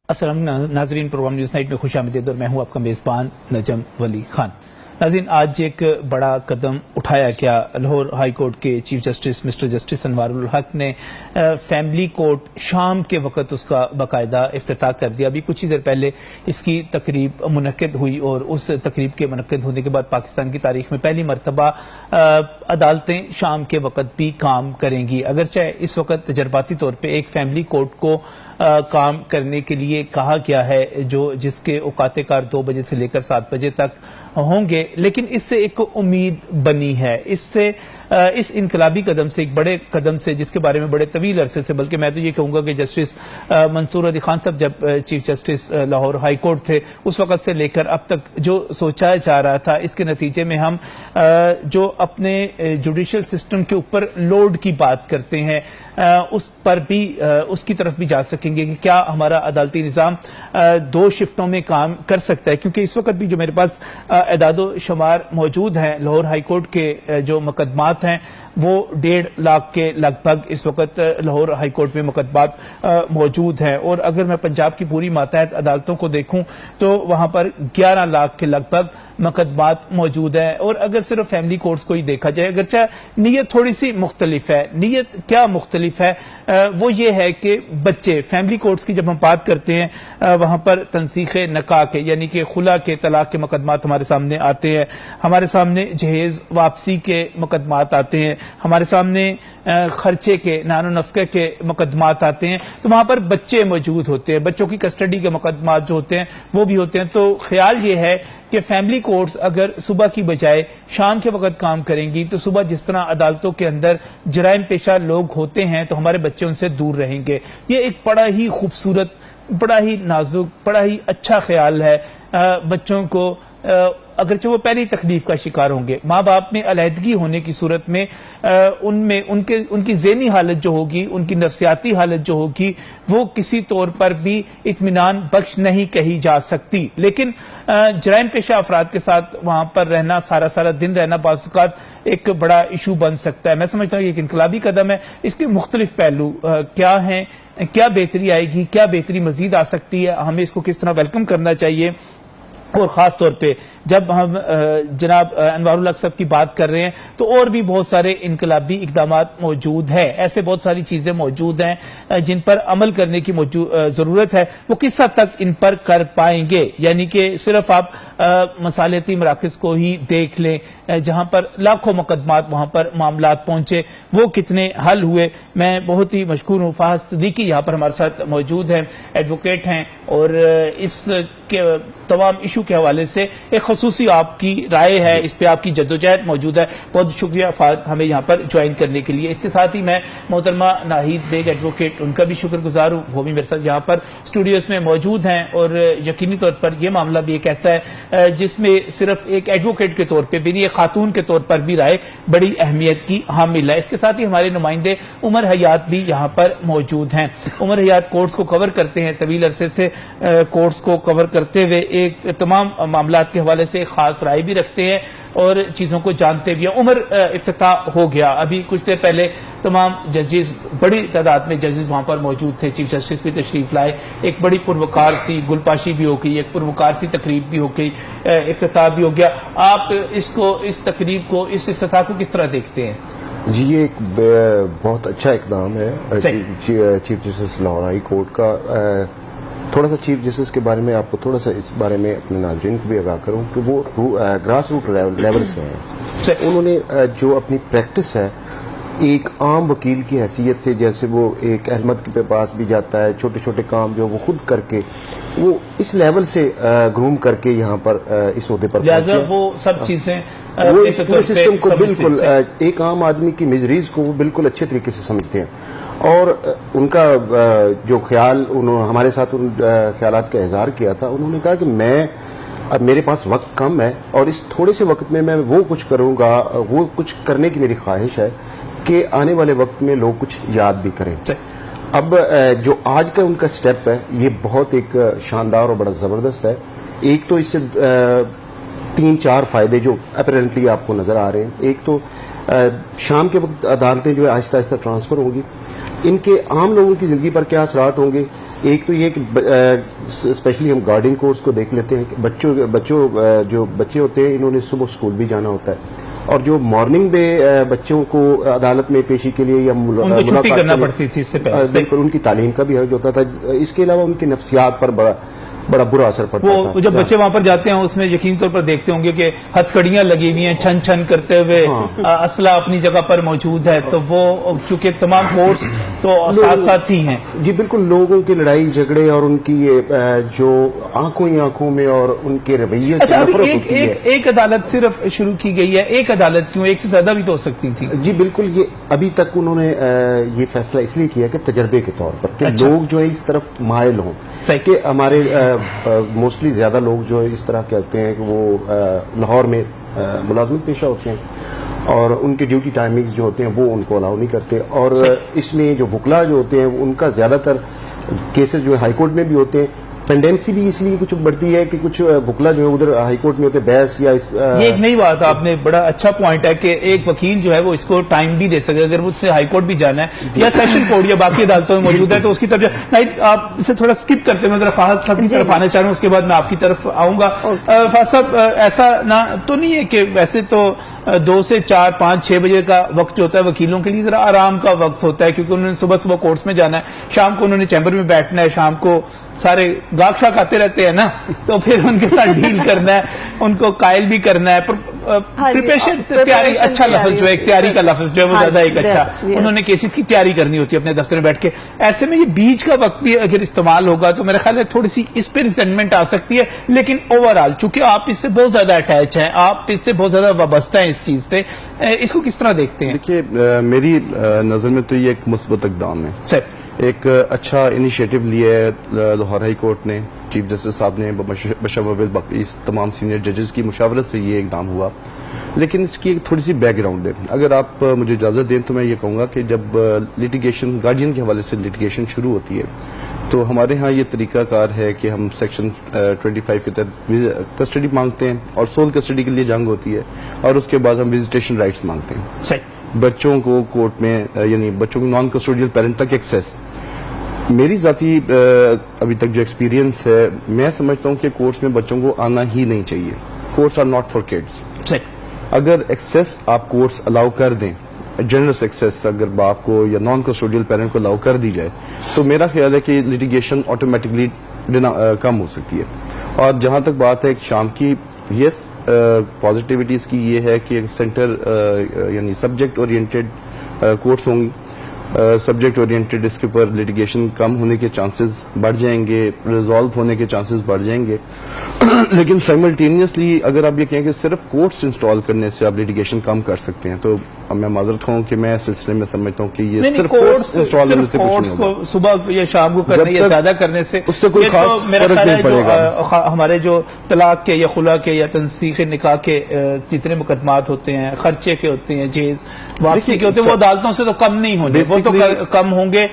السلام ناظرین، programme news night میں خوش آمدید اور میں ہوں آپ کا میزبان نجم ولی خان۔ ناظرین، آج ایک بڑا قدم اٹھایا گیا۔ لاہور ہائی کورٹ کے چیف جسٹس مسٹر جسٹس انوار الحق نے فیملی کورٹ شام کے وقت اس کا باقاعدہ افتتاح کر دیا۔ ابھی کچھ ہی دیر پہلے اس کی تقریب منعقد ہوئی اور اس تقریب کے منعقد ہونے کے بعد پاکستان کی تاریخ میں پہلی مرتبہ عدالتیں شام کے وقت بھی کام کریں گی۔ اگرچہ اس وقت تجرباتی طور پہ ایک فیملی کورٹ کو کام کرنے کے لیے کہا گیا ہے جس کے اوقات کار 2 بجے سے لے کر 7 بجے تک ہوں گے، لیکن اس سے ایک امید بنی ہے، اس انقلابی قدم سے، ایک بڑے قدم سے جس کے بارے میں بڑے طویل عرصے سے، بلکہ میں تو یہ کہوں گا کہ جسٹس منصور علی خان صاحب جب chief justice Lahore high court تھے اس وقت سے لے کر اب تک جو سوچا جا رہا تھا، اس کے نتیجے میں ہم جو اپنے جوڈیشل سسٹم کے اوپر لوڈ کی بات کرتے ہیں اس پر بھی اس کی طرف بھی جا سکیں گے کہ کیا ہمارا عدالتی نظام 2 شفٹوں میں کام کر سکتا ہے، کیونکہ اس وقت بھی جو میرے پاس اعداد و شمار موجود ہیں لاہور ہائی کورٹ کے جو مقدمات ہیں وہ 1.5 لاکھ کے لگ بھگ اس وقت لاہور ہائی کورٹ میں مقدمات موجود ہیں، اور اگر میں پنجاب کی پوری ماتحت عدالتوں کو دیکھوں تو وہاں پر 11 لاکھ کے لگ بھگ مقدمات موجود ہیں۔ اور اگر صرف فیملی کورٹس کو ہی دیکھا جائے، اگرچہ نیت تھوڑی سی مختلف ہے، نیت کیا مختلف ہے وہ یہ ہے کہ بچے فیملی کورٹس کی جب ہم بات کرتے ہیں وہاں پر تنسیخ نکاح کے یعنی کہ خلا کے طلاق کے مقدمات ہمارے سامنے آتے ہیں، ہمارے سامنے جہیز واپسی کے مقدمات آتے ہیں، ہمارے سامنے خرچے کے نان و نفقے کے مقدمات آتے ہیں، تو وہاں پر بچے موجود ہوتے ہیں، بچوں کی کسٹڈی کے مقدمات جو ہوتے ہیں وہ بھی ہوتے ہیں۔ تو خیال یہ ہے کہ فیملی کورٹس اگر صبح کی بجائے شام کے وقت کام کریں گی تو صبح جس طرح عدالتوں کے اندر جرائم پیشہ لوگ ہوتے ہیں تو ہمارے بچے ان سے دور رہیں گے۔ یہ ایک بڑا ہی خوبصورت، بڑا ہی نازک، بڑا ہی اچھا خیال ہے۔ بچوں کو اگرچہ وہ پہلی تکلیف کا شکار ہوں گے، ماں باپ میں علیحدگی ہونے کی صورت میں ان کی ذہنی حالت جو ہوگی، ان کی نفسیاتی حالت جو ہوگی وہ کسی طور پر بھی اطمینان بخش نہیں کہی جا سکتی، لیکن جرائم پیشہ افراد کے ساتھ وہاں پر رہنا، سارا دن رہنا بعض اوقات ایک بڑا ایشو بن سکتا ہے۔ میں سمجھتا ہوں یہ ایک انقلابی قدم ہے۔ اس کے مختلف پہلو کیا ہیں، کیا بہتری آئے گی، کیا بہتری مزید آ سکتی ہے، ہمیں اس کو کس طرح ویلکم کرنا چاہیے، اور خاص طور پہ جب ہم جناب انوار الحق صاحب کی بات کر رہے ہیں تو اور بھی بہت سارے انقلابی اقدامات موجود ہیں، ایسے بہت ساری چیزیں موجود ہیں جن پر عمل کرنے کی ضرورت ہے۔ وہ کس حد تک ان پر کر پائیں گے، یعنی کہ صرف آپ مصالحتی مراکز کو ہی دیکھ لیں جہاں پر لاکھوں مقدمات وہاں پر معاملات پہنچے، وہ کتنے حل ہوئے۔ میں بہت ہی مشکور ہوں، فہد صدیقی یہاں پر ہمارے ساتھ موجود ہیں، ایڈوکیٹ ہیں، اور اس کے تمام ایشو کے حوالے سے ایک خصوصی آپ کی رائے ہے، اس پہ آپ کی جدوجہد موجود ہے۔ بہت شکریہ فہد ہمیں یہاں پر جوائن کرنے کے لیے۔ اس کے ساتھ ہی میں محترمہ ناہید بیگ ایڈوکیٹ، ان کا بھی شکر گزار ہوں، وہ بھی میرے ساتھ یہاں پر اسٹوڈیوز میں موجود ہیں، اور یقینی طور پر یہ معاملہ بھی ایک ایسا ہے جس میں صرف ایک ایڈوکیٹ کے طور پہ بھی نہیں، ایک خاتون کے طور پر بھی رائے بڑی اہمیت کی حامل ہے۔ اس کے ساتھ ہی ہمارے نمائندے عمر حیات بھی یہاں پر موجود ہیں۔ عمر حیات کورٹس کو کور کرتے ہیں، طویل عرصے سے کورٹس کو کور کرتے ہوئے ایک تمام معاملات کے حوالے سے خاص رائے بھی رکھتے ہیں اور چیزوں کو جانتے بھی ہیں۔ عمر، افتتاح ہو گیا، ابھی کچھ دیر پہلے تمام ججز، بڑی تعداد میں ججز وہاں پر موجود تھے، چیف جسٹس بھی تشریف لائے، ایک بڑی پروکار سی گلپاشی بھی ہو گئی، ایک پروکار سی تقریب بھی ہو گئی، افتتاح بھی ہو گیا۔ آپ اس تقریب کو، اس افتتاح کو کس طرح دیکھتے ہیں؟ جی، یہ ایک بہت اچھا اقدام ہے chief justice Lahore high court کا۔ تھوڑا سا چیف جسٹس کے بارے میں آپ کو تھوڑا سا اس بارے میں اپنے ناظرین کو بھی آگاہ کروں کہ وہ گراس روٹ لیول سے ہیں۔ انہوں نے جو اپنی پریکٹس ہے ایک عام وکیل کی حیثیت سے، جیسے وہ ایک احمد کے پاس بھی جاتا ہے، چھوٹے چھوٹے کام جو وہ خود کر کے وہ اس لیول سے گروم کر کے یہاں پر اس عہدے پر لہٰذا وہ سب چیزیں وہ اس پورے سسٹم کو بالکل ایک عام آدمی کی مجریز کو وہ بالکل اچھے طریقے سے سمجھتے ہیں، اور ان کا جو خیال ہمارے ساتھ ان خیالات کا اظہار کیا تھا، انہوں نے کہا کہ اب میرے پاس وقت کم ہے اور اس تھوڑے سے وقت میں وہ کچھ کروں گا، وہ کچھ کرنے کی میری خواہش ہے کہ آنے والے وقت میں لوگ کچھ یاد بھی کریں۔ اب جو آج کا ان کا سٹیپ ہے یہ بہت ایک شاندار اور بڑا زبردست ہے۔ ایک تو اس سے 3-4 فائدے جو اپیرنٹلی آپ کو نظر آ رہے ہیں۔ ایک تو شام کے وقت عدالتیں جو ہے آہستہ آہستہ ٹرانسفر ہوں گی، ان کے عام لوگوں کی زندگی پر کیا اثرات ہوں گے، ایک تو یہ کہ اسپیشلی ہم گارڈین کورس کو دیکھ لیتے ہیں کہ بچوں جو بچے ہوتے ہیں انہوں نے صبح اسکول بھی جانا ہوتا ہے، اور جو مارننگ میں بچوں کو عدالت میں پیشی کے لیے یا چھٹی کرنا پڑتی تھی اس سے پہلے، بالکل ان کی تعلیم کا بھی حرج ہوتا تھا. اس کے علاوہ ان کی نفسیات پر بڑا برا اثر پڑتا تھا. وہ جب بچے وہاں پر جاتے ہیں اس میں یقین طور پر دیکھتے ہوں گے کہ ہتھ کڑیاں لگی ہوئی ہیں چھن چھن کرتے ہوئے، اسلحہ اپنی جگہ پر موجود ہے، تو وہ چونکہ تمام فورس تو ساتھ ساتھ ہی ہیں. جی بالکل، لوگوں کی لڑائی جھگڑے اور ان کی جو آنکھوں ہی آنکھوں میں اور ان کے رویے سے نفرت ہوتی ہے. ایک عدالت صرف شروع کی گئی ہے، ایک عدالت کیوں؟ ایک سے زیادہ بھی تو ہو سکتی تھی. جی بالکل، یہ ابھی تک انہوں نے یہ فیصلہ اس لیے کیا کہ تجربے کے طور پر کہ لوگ جو ہے اس طرف مائل ہوں، کہ ہمارے موسٹلی زیادہ لوگ جو اس طرح کہتے ہیں کہ وہ لاہور میں ملازمت پیشہ ہوتے ہیں اور ان کے ڈیوٹی ٹائمنگز جو ہوتے ہیں وہ ان کو الاؤ نہیں کرتے، اور اس میں جو وکلا جو ہوتے ہیں ان کا زیادہ تر کیسز جو ہائی کورٹ میں بھی ہوتے ہیں. پینڈنسی بھی اس لیے کچھ بڑھتی ہے کہ کچھ وکلا جو ہے ادھر ہائی کورٹ میں ہوتے ہیں بحث یا یہ ایک نئی بات آپ نے بڑا اچھا پوائنٹ ہے کہ ایک وکیل جو ہے وہ اس کو ٹائم بھی دے سکے، اگر وہ اس سے ہائی کورٹ بھی جانا ہے یا سیشن کورٹ یا باقی عدالتوں میں موجود ہے تو اس کی طرف نہیں. آپ اسے تھوڑا سکپ کرتے ہیں، میں ذرا فہد صاحب کی طرف آنا چاہ رہا ہوں، اس کے بعد میں آپ کی طرف آؤں گا. فہد صاحب، ایسا نہ تو نہیں ہے کہ ویسے تو 2 سے 4 5 6 بجے کا وقت جو ہوتا ہے وکیلوں کے لیے ذرا آرام کا وقت ہوتا ہے، کیونکہ انہوں نے صبح کورٹس میں جانا ہے، شام کو انہوں نے چیمبر میں بیٹھنا ہے، شام کو سارے گاک شاک آتے رہتے ہیں نا، تو پھر ان کے ساتھ ڈیل کرنا ہے، ان کو قائل بھی کرنا ہے. پریپریشن، تیاری، اچھا لفظ جو ہے تیاری کا لفظ جو ہے وہ زیادہ ایک اچھا، انہوں نے کیسز کی تیاری کرنی ہوتی ہے اپنے دفتر میں بیٹھ کے. ایسے میں یہ بیچ کا وقت بھی اگر استعمال ہوگا تو میرا خیال ہے تھوڑی سی اس پہ ریزنٹمنٹ آ سکتی ہے. لیکن اوورآل چونکہ آپ اس سے بہت زیادہ اٹیچ ہیں، آپ اس سے بہت زیادہ وابستہ ہیں اس چیز سے، اس کو کس طرح دیکھتے ہیں؟ دیکھیے، میری نظر میں تو یہ ایک مثبت اقدام ہے، ایک اچھا انیشیٹو لیا ہے لاہور ہائی کورٹ نے، چیف جسٹس صاحب نے بشمول باقی تمام سینئر ججز کی مشاورت سے یہ اقدام ہوا. لیکن اس کی ایک تھوڑی سی بیک گراؤنڈ ہے. اگر آپ مجھے اجازت دیں تو میں یہ کہوں گا کہ جب لیٹیگیشن گارڈین کے حوالے سے لیٹیگیشن شروع ہوتی ہے تو ہمارے ہاں یہ طریقہ کار ہے کہ ہم سیکشن 25 کے تحت کسٹڈی مانگتے ہیں اور سول کسٹڈی کے لیے جنگ ہوتی ہے، اور اس کے بعد ہم وزیٹیشن رائٹس مانگتے ہیں. بچوں کو کورٹ میں یعنی بچوں کو نان کسٹوڈیل پیرنٹ تک ایکسیس. میری ذاتی ابھی تک جو ایکسپیرینس ہے، میں سمجھتا ہوں کہ کورٹس میں بچوں کو آنا ہی نہیں چاہیے. Courts are not for kids. اگر ایکسیس آپ کورٹس الاؤ کر دیں، جنرس ایکسیس اگر باپ کو یا نان کسٹوڈیل پیرنٹ کو الاؤ کر دی جائے تو میرا خیال ہے کہ لٹیگیشن آٹومیٹکلی کم ہو سکتی ہے. اور جہاں تک بات ہے شام کی، یس پازیٹیوٹی اس کی یہ ہے کہ سینٹر یعنی سبجیکٹ اورینٹیڈ کورٹس ہوں گی. سبجیکٹ اورینٹیڈ اس کے اوپر لیٹیگیشن کم ہونے کے چانسز بڑھ جائیں گے، ریزالو ہونے کے چانسز بڑھ جائیں گے. لیکن سائملٹینیسلی اگر آپ یہ کہیں کہ صرف کورٹس انسٹال کرنے سے آپ لیٹیگیشن کم کر سکتے ہیں تو میں معذرت ہوں کہ میں اس سلسلے میں سمجھتا ہوں کہ یہ صرف کورٹس انسٹال کرنے سے کچھ نہیں ہوگا. صبح یا شام کو کرنے یا زیادہ کرنے سے اس سے کوئی خاص فرق نہیں پڑے گا. ہمارے جو طلاق کے یا خلا کے یا تنسیخ نکاح کے جتنے مقدمات ہوتے ہیں، خرچے کے ہوتے ہیں، جیز واپسی کے ہوتے ہیں، وہ عدالتوں سے تو کم نہیں ہونے، وہ تو کم ہوں گے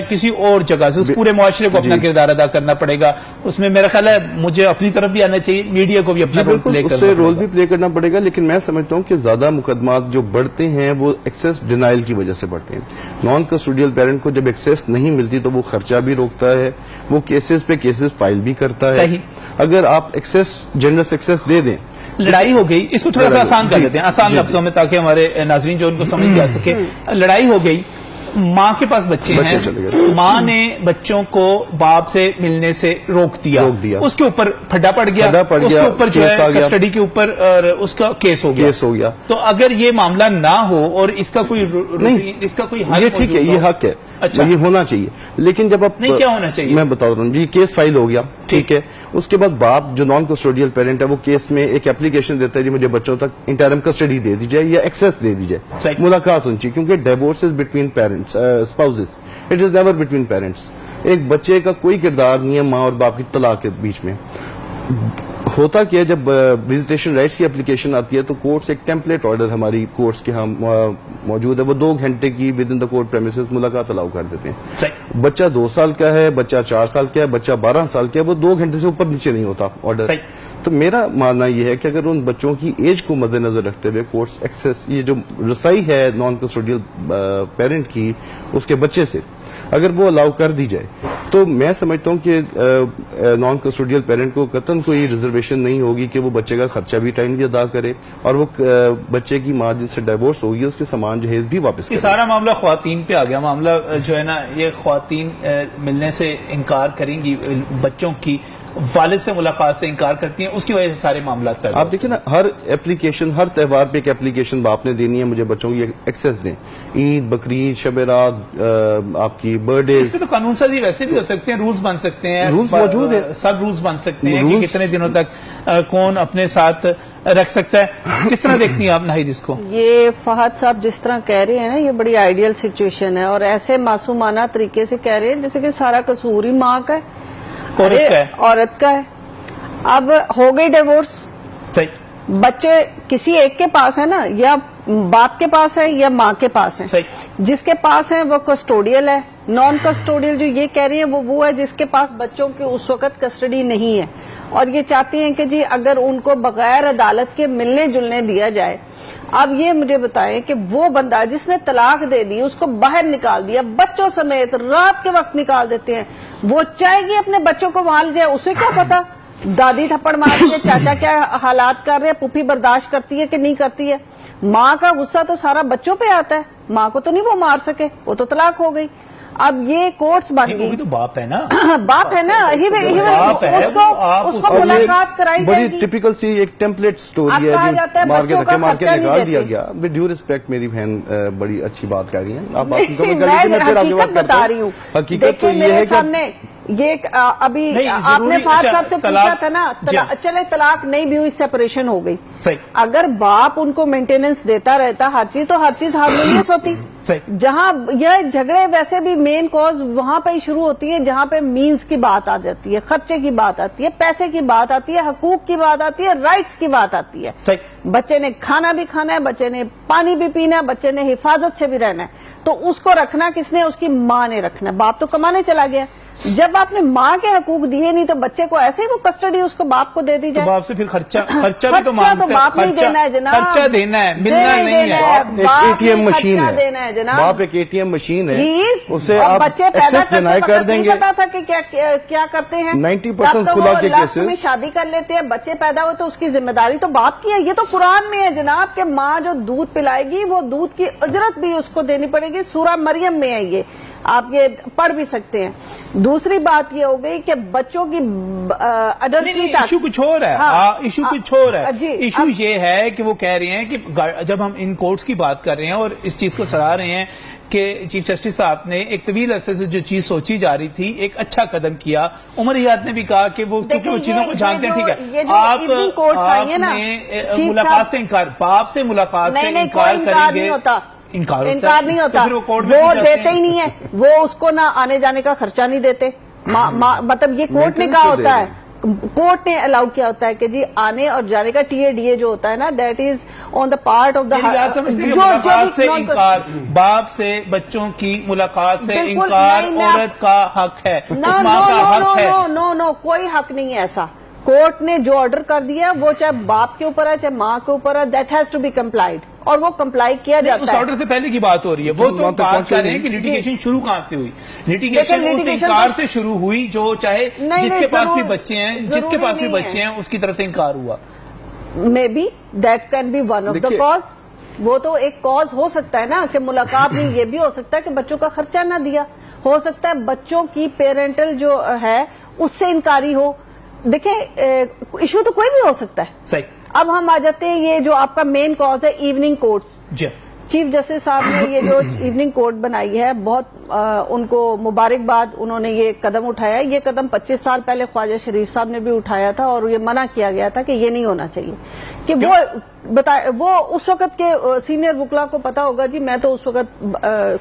کسی اور جگہ سے. اس پورے معاشرے کو اپنا کردار ادا کرنا پڑے گا. اس میں میرا خیال ہے مجھے اپنی طرف بھی آنا چاہیے، میڈیا کو بھی اپنا رول بھی پلے کرنا پڑے گا. لیکن میں سمجھتا ہوں کہ زیادہ مقدمات جو بڑھتے ہیں وہ ایکسیس ڈینائل کی وجہ سے بڑھتے ہیں. نان کسٹوڈیل پیرنٹ کو جب ایکسیس نہیں ملتی تو وہ خرچہ بھی روکتا ہے، وہ کیسز پہ کیسز فائل بھی کرتا ہے. اگر آپ ایکسیس جنرس ایکسیس دے دیں، لڑائی ہو گئی، اس کو تھوڑا سا آسان کر لیتے ہیں آسان لفظوں میں تاکہ ہمارے ناظرین جو ان کو سمجھ جا سکے. لڑائی ہو گئی، ماں کے پاس بچے ہیں، ماں نے بچوں کو باپ سے ملنے سے روک دیا، اس کے اوپر پھڈا پڑ گیا، اس کے اوپر جو ہے کسٹڈی کے اوپر اس کا کیس ہو گیا. تو اگر یہ معاملہ نہ ہو اور اس کا کوئی اس کا کوئی حل، ٹھیک ہے، یہ حق ہے، یہ ہونا چاہیے. لیکن جب آپ نہیں، کیا ہونا چاہیے میں بتا رہا ہوں جی. کیس فائل ہو گیا، ٹھیک ہے، اس کے بعد باپ جو نان کسٹوڈیل پیرنٹ ہے وہ کیس میں ایک اپلیکیشن دیتا ہے جی مجھے بچوں تک انٹرم کسٹڈی دے دی جائے یا ایکسیس دے دی جائے. ملاقات ہونی چاہیے کیونکہ divorce is between parents, spouses, it is never between parents. ایک بچے کا کوئی کردار نہیں ہے ماں اور باپ کی طلاق کے بیچ میں. ہوتا کیا جب وزیٹیشن رائٹس کی اپلیکیشن آتی ہے تو کورٹس ایک ٹیمپلیٹ آرڈر ہماری کورٹس کے ہاں موجود ہے، وہ 2 گھنٹے کی with in the court premises ملاقات الاؤ کر دیتے ہیں. بچہ 2 سال کا ہے، بچہ 4 سال کا ہے، بچہ 12 سال کا ہے، وہ 2 گھنٹے سے اوپر نیچے نہیں ہوتا آرڈر. تو میرا ماننا یہ ہے کہ اگر ان بچوں کی ایج کو مد نظر رکھتے ہوئے کورٹس ایکسیس، یہ جو رسائی ہے نان کسٹوڈیل پیرنٹ کی اس کے بچے سے، اگر وہ الاؤ کر دی جائے تو میں سمجھتا ہوں کہ نان کسٹوڈیل پیرنٹ کو قطعاً کوئی ریزرویشن نہیں ہوگی کہ وہ بچے کا خرچہ بھی ٹائملی ادا کرے اور وہ بچے کی ماں جس سے ڈائیورس ہوگی اس کے سامان جہیز بھی واپس کرے. یہ سارا معاملہ خواتین پہ آ گیا. معاملہ جو ہے نا یہ خواتین ملنے سے انکار کریں گی, بچوں کی والد سے ملاقات سے انکار کرتی ہیں, اس کی وجہ سے سارے معاملات پیدا. آپ دیکھیں نا, ہر ایپلیکیشن, ہر تہوار پہ ایک ایپلیکیشن باپ نے دینی ہے مجھے بچوں کی ایکسیس دیں, عید, بقرعید, شب رات, آپ کی برتھ ڈیز. تو قانون سازی ویسے بھی ہو سکتے ہیں, رولز بن سکتے ہیں, رولز موجود ہیں, سب رولز بن سکتے ہیں کہ کتنے دنوں تک کون اپنے ساتھ رکھ سکتا ہے. کس طرح دیکھتی ہیں آپ ناہید اس کو؟ یہ فہد صاحب جس طرح کہہ رہے ہیں نا, یہ بڑی آئیڈیل سچویشن ہے اور ایسے معصومانہ طریقے سے کہہ رہے ہیں جیسے کہ سارا قصور ہی ماں کا ہے, عورت کا ہے. اب ہو گئی ڈیورس, صحیح, بچے کسی ایک کے پاس ہے نا, یا باپ کے پاس ہے یا ماں کے پاس ہے. جس کے پاس ہے وہ کسٹوڈیل ہے. نان کسٹوڈیل جو یہ کہہ رہی ہیں وہ ہے جس کے پاس بچوں کی اس وقت کسٹڈی نہیں ہے اور یہ چاہتی ہیں کہ جی اگر ان کو بغیر عدالت کے ملنے جلنے دیا جائے. اب یہ مجھے بتائیں کہ وہ بندہ جس نے طلاق دے دی, اس کو باہر نکال دیا بچوں سمیت, رات کے وقت نکال دیتے ہیں, وہ چاہے گی اپنے بچوں کو وہاں لے جائے, اسے کیا پتا دادی تھپڑ مارتی ہے, چاچا کیا حالات کر رہے ہیں, پھوپھی برداشت کرتی ہے کہ نہیں کرتی ہے. ماں کا غصہ تو سارا بچوں پہ آتا ہے, ماں کو تو نہیں وہ مار سکے, وہ تو طلاق ہو گئی. اب یہ کورٹس بن گئی, تو باپ ہے نا, باپ ہے نا, اس کو ملاقات کرائی جائے گی. بڑی ٹپیکل سی ایک ٹیمپلیٹ سٹوری ہے جو مار کے نکال دیا گیا. ود ڈیو ریسپیکٹ میری بہن بڑی اچھی بات کہہ رہی ہیں, آپ بات مکمل کر لیجیے, میں پھر آگے بات کرتا ہوں. حقیقت تو یہ ہے کہ یہ ابھی آپ نے فہد صاحب سے پوچھا تھا نا, چلے طلاق نہیں بھی ہوئی, سیپریشن ہو گئی, اگر باپ ان کو مینٹیننس دیتا رہتا ہر چیز, تو ہر چیز ہارمونیس ہوتی. جہاں یہ جھگڑے ویسے بھی مین کوز وہاں پہ ہی شروع ہوتی ہے جہاں پہ مینز کی بات آ جاتی ہے, خرچے کی بات آتی ہے, پیسے کی بات آتی ہے, حقوق کی بات آتی ہے, رائٹس کی بات آتی ہے. بچے نے کھانا بھی کھانا ہے, بچے نے پانی بھی پینا ہے, بچے نے حفاظت سے بھی رہنا ہے, تو اس کو رکھنا کس نے, اس کی ماں نے رکھنا ہے. باپ تو کمانے چلا گیا. جب آپ نے ماں کے حقوق دیے نہیں تو بچے کو ایسے ہی وہ کسٹڈی اس کو باپ کو دے دی جائے. باپ سے پھر خرچہ بھی تو باپ نہیں دینا ہے جناب, خرچہ دینا ہے, ملنا نہیں ہے. ایک اے ٹی ایم مشین ہے, باپ ایک اے ٹی ایم مشین ہے, اسے آپ ایکسیس ڈینائی کر دیں گے. پتا تھا کہ کیا کرتے ہیں, 90% کھلا کے کیسز میں شادی کر لیتے ہیں, بچے پیدا ہوئے تو اس کی ذمہ داری تو باپ کی ہے. یہ تو قرآن میں ہے جناب کہ ماں جو دودھ پلائے گی وہ دودھ کی اجرت بھی اس کو دینی پڑے گی. سورہ مریم میں ہے, یہ آپ یہ پڑھ بھی سکتے ہیں. دوسری بات یہ ہو گئی کہ بچوں کی ایشو کچھ اور ہے, ایشو کچھ اور ہے. ایشو یہ ہے کہ وہ کہہ رہے ہیں کہ جب ہم ان کورٹس کی بات کر رہے ہیں اور اس چیز کو سراہ رہے ہیں کہ چیف جسٹس صاحب نے ایک طویل عرصے سے جو چیز سوچی جا رہی تھی ایک اچھا قدم کیا. عمر حیات نے بھی کہا کہ وہ چیزوں کو جانتے ہیں, ٹھیک ہے, آپ نے ملاقات سے انکار, باپ سے ملاقات سے انکار کریں گے, انکار نہیں ہوتا, وہ دیتے ہی نہیں ہے, وہ اس کو نہ آنے جانے کا خرچہ نہیں دیتے. مطلب یہ کورٹ نے کہا ہوتا ہے, کورٹ نے الاؤ کیا ہوتا ہے کہ جی آنے اور جانے کا ٹی اے ڈی اے جو ہوتا ہے نا, that is on the part of the. ملاقات سے انکار, باپ سے بچوں کی ملاقات سے انکار عورت کا حق ہے, اس ماں کا حق ہے. نو, کوئی حق نہیں ہے ایسا. کورٹ نے جو آرڈر کر دیا وہ چاہے باپ کے اوپر ہے چاہے ماں کے اوپر ہے, that has to be complied, اور وہ کمپلائی کیا جاتا ہے. اس آرڈر سے پہلے کی بات ہو رہی ہے, وہ تو بات کر رہے ہیں کہ لیٹیگیشن شروع کہاں سے ہوئی. لیٹیگیشن اس انکار سے شروع ہوئی جو چاہے جس کے پاس بھی بچے ہیں, جس کے پاس بھی بچے ہیں اس کی طرف سے انکار ہوا. Maybe that can be one of the cause. وہ تو ایک کاز ہو سکتا ہے نا کہ ملاقات نہیں, یہ بھی ہو سکتا ہے کہ بچوں کا خرچہ نہ دیا, ہو سکتا ہے بچوں کی پیرنٹل جو ہے اس سے انکاری ہو. دیکھیں ایشو تو کوئی بھی ہو سکتا ہے. صحیح. اب ہم آ جاتے ہیں یہ جو آپ کا مین کاز ہے ایوننگ کورٹس. چیف جسٹس صاحب نے یہ جو ایوننگ کورٹ بنائی ہے, بہت ان کو مبارکباد, انہوں نے یہ قدم اٹھایا. یہ قدم 25 سال پہلے خواجہ شریف صاحب نے بھی اٹھایا تھا اور یہ منع کیا گیا تھا کہ یہ نہیں ہونا چاہیے. کہ وہ اس وقت کے سینئر وکلا کو پتا ہوگا جی, میں تو اس وقت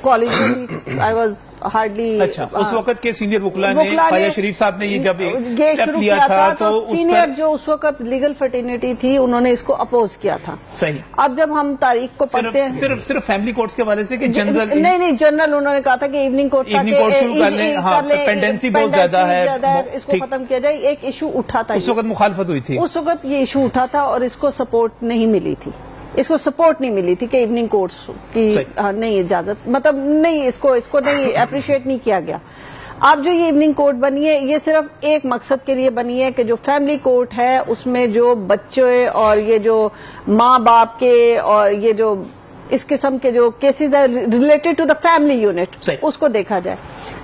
کالج میں تھی, آئی واز ہارڈلی. اچھا, اس وقت کے سینئر وکلا نے خواجہ شریف صاحب نے یہ جب اسٹیپ لیا تھا تو سینئر جو اس وقت لیگل فرٹرنیٹی تھی انہوں نے اس کو اپوز کیا تھا. صحیح. اب جب ہم تاریخ کو پڑھتے ہیں صرف فیملی کورٹس کے حوالے سے کہ جنرل, نہیں جنرل انہوں نے کہا تھا کہ ایوننگ کورٹ شروع کر لیں, پینڈنسی بہت زیادہ ہے, اس کو ختم کیا جائے. ایک ایشو اٹھا تھا, اس وقت مخالفت ہوئی تھی, اس وقت یہ ایشو اٹھا تھا اور اس کو سپورٹ نہیں ملی تھی, اس کو سپورٹ نہیں ملی تھی کہ ایوننگ کورٹس کی نہیں اجازت, مطلب نہیں, اس کو نہیں اپریشیٹ نہیں کیا گیا. اب جو یہ ایوننگ کورٹ بنی ہے یہ صرف ایک مقصد کے لیے بنی ہے کہ جو فیملی کورٹ ہے اس میں جو بچے اور یہ جو ماں باپ کے اور یہ جو اس قسم کے جو کیسز ہے related to the family unit اس کو دیکھا جائے.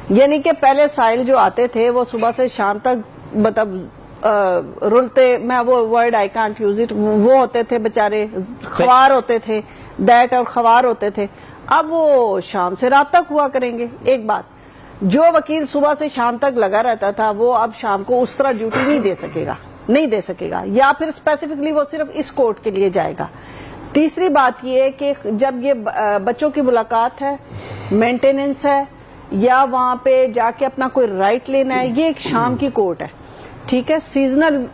یعنی کہ پہلے سائل جو آتے تھے وہ صبح سے شام تک مطلب رلتے, میں وہ word I can't use it, وہ ہوتے تھے بےچارے, خوار ہوتے تھے, ڈیٹ اور خوار ہوتے تھے. اب وہ شام سے رات تک ہوا کریں گے. ایک بات, جو وکیل صبح سے شام تک لگا رہتا تھا وہ اب شام کو اس طرح ڈیوٹی نہیں دے سکے گا, یا پھر اسپیسیفکلی وہ صرف اس کورٹ کے لیے جائے گا. تیسری بات یہ ہے کہ جب یہ بچوں کی ملاقات ہے, مینٹیننس ہے, یا وہاں پہ جا کے اپنا کوئی رائٹ لینا ہے, یہ ایک شام کی کورٹ ہے. ٹھیک ہے, سیزنل,